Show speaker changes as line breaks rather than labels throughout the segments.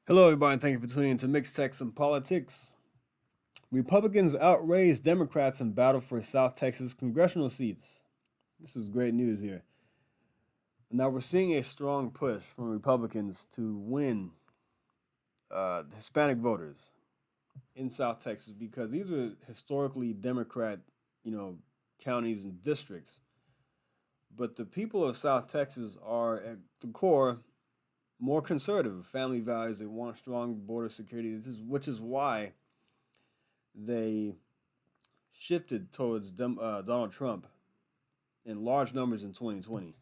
Hello, everybody, and thank you for tuning in to Mixed Text and Politics. Republicans outraise Democrats in battle for South Texas congressional seats. This is great news here. Now, we're seeing a strong push from Republicans to win Hispanic voters in South Texas because these are historically Democrat, counties and districts. But the people of South Texas are, at the core, more conservative. Family values. They want strong border security. Which is why they shifted towards Donald Trump in large numbers in 2020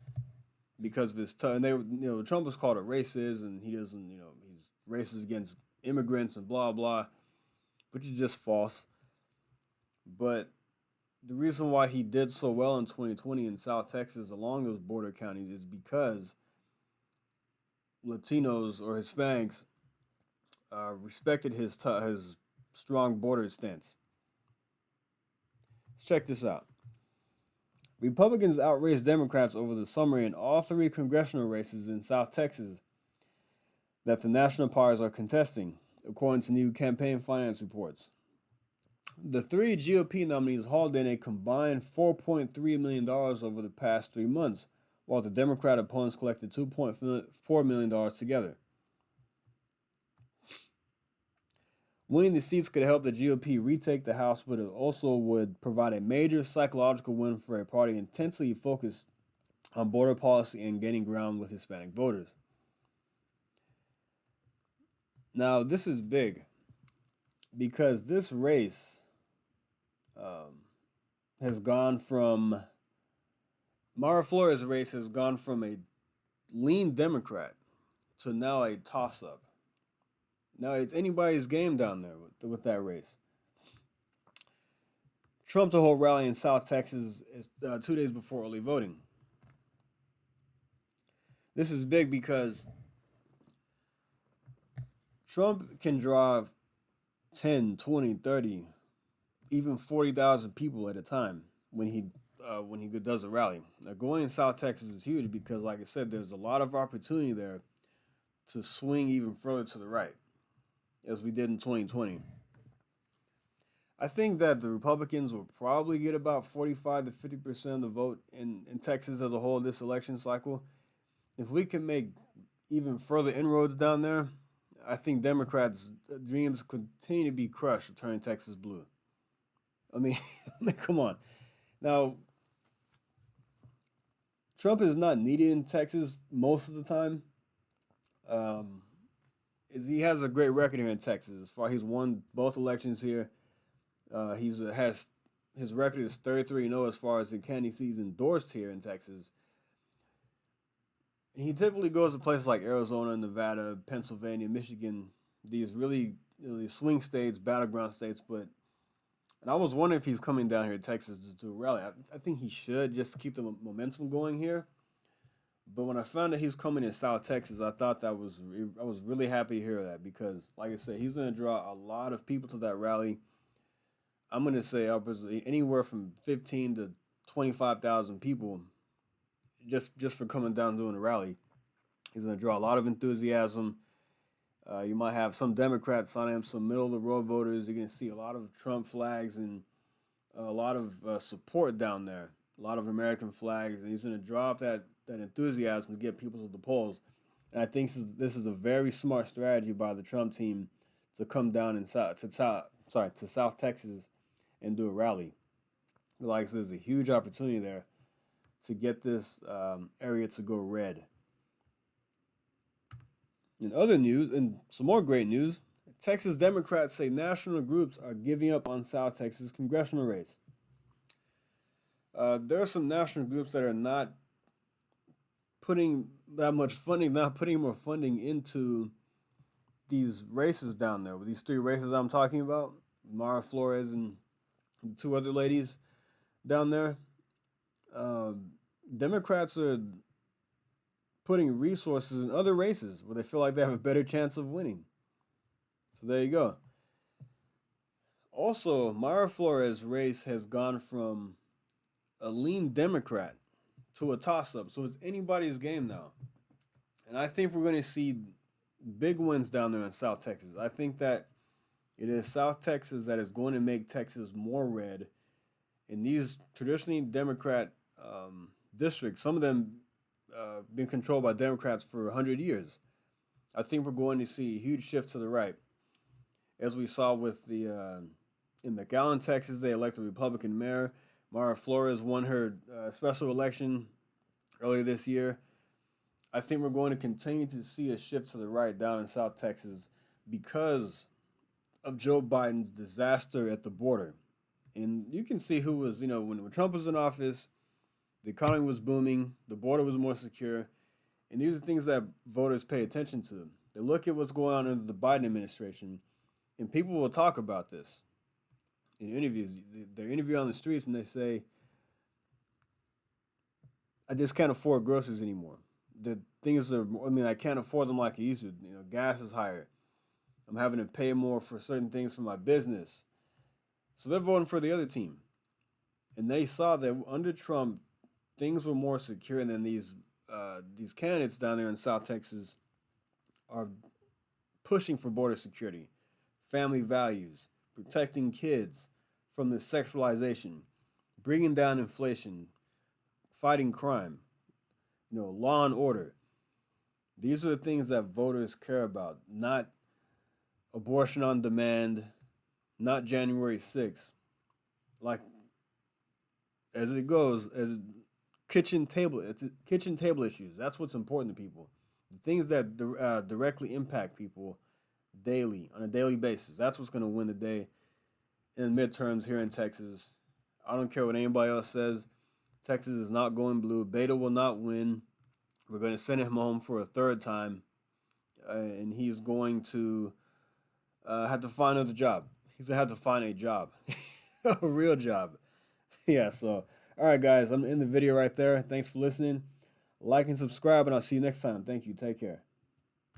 because of his and they Trump was called a racist and he doesn't he's racist against immigrants and blah blah, which is just false. But the reason why he did so well in 2020 in South Texas along those border counties is because Latinos or Hispanics respected his strong border stance. Let's check this out. Republicans outraised Democrats over the summer in all three congressional races in South Texas that the national parties are contesting, according to new campaign finance reports. The three GOP nominees hauled in a combined $4.3 million over the past 3 months, while the Democrat opponents collected $2.4 million together. Winning the seats could help the GOP retake the House, but it also would provide a major psychological win for a party intensely focused on border policy and gaining ground with Hispanic voters. Now, this is big because this race has gone from Mara Flores' race has gone from a lean Democrat to now a toss-up. Now it's anybody's game down there with that race. Trump to hold rally in South Texas 2 days before early voting. This is big because Trump can draw 10, 20, 30, even 40,000 people at a time when he does a rally. Now, going in South Texas is huge because, like I said, there's a lot of opportunity there to swing even further to the right, as we did in 2020. I think that the Republicans will probably get about 45 to 50% of the vote in Texas as a whole this election cycle. If we can make even further inroads down there, I think Democrats' dreams continue to be crushed of turning Texas blue. I mean, come on. Now, Trump is not needed in Texas most of the time. He has a great record here in Texas. As far he's won both elections here. Has his record is 33-0 as far as the candidates he's endorsed here in Texas. And he typically goes to places like Arizona, Nevada, Pennsylvania, Michigan. These really these swing states, battleground states. And I was wondering if he's coming down here to Texas to do a rally. I think he should just to keep the momentum going here. But when I found that he's coming in South Texas, I was really happy to hear that because, like I said, he's going to draw a lot of people to that rally. I'm going to say anywhere from 15 to 25,000 people just for coming down and doing a rally. He's going to draw a lot of enthusiasm. You might have some Democrats signing up, some middle of the road voters. You're going to see a lot of Trump flags and a lot of support down there, a lot of American flags, and he's going to draw up that enthusiasm to get people to the polls. And I think this is a very smart strategy by the Trump team to come down to South Texas and do a rally. Like there's a huge opportunity there to get this area to go red. In other news, and some more great news, Texas Democrats say national groups are giving up on South Texas congressional race. There are some national groups that are not putting that much funding, not putting more funding into these races down there. With these three races I'm talking about, Mara Flores and the two other ladies down there, Democrats are putting resources in other races where they feel like they have a better chance of winning. So there you go. Also, Mara Flores' race has gone from a lean Democrat to a toss-up. So it's anybody's game now. And I think we're going to see big wins down there in South Texas. I think that it is South Texas that is going to make Texas more red. In these traditionally Democrat districts, some of them been controlled by Democrats for 100 years. I think we're going to see a huge shift to the right, as we saw with the in McAllen, Texas. They elected a Republican mayor. Mara Flores won her special election earlier this year. I think we're going to continue to see a shift to the right down in South Texas because of Joe Biden's disaster at the border. And you can see who was, when Trump was in office, the economy was booming, the border was more secure, and these are things that voters pay attention to. They look at what's going on under the Biden administration, and people will talk about this in interviews. They're interviewed on the streets, and they say, I just can't afford groceries anymore. The things are, I can't afford them like I used to. Gas is higher. I'm having to pay more for certain things for my business. So they're voting for the other team. And they saw that under Trump, things were more secure than these candidates down there in South Texas are pushing for border security, family values, protecting kids from the sexualization, bringing down inflation, fighting crime, law and order. These are the things that voters care about, not abortion on demand, not January 6th. Like, as it goes, as kitchen table issues. That's what's important to people. The things that directly impact people on a daily basis. That's what's going to win the day in the midterms here in Texas. I don't care what anybody else says. Texas is not going blue. Beta will not win. We're going to send him home for a third time, and he's going to have to find another job. He's going to have to find a job, a real job. Yeah, so, all right, guys, I'm in the video right there. Thanks for listening. Like and subscribe, and I'll see you next time. Thank you. Take care.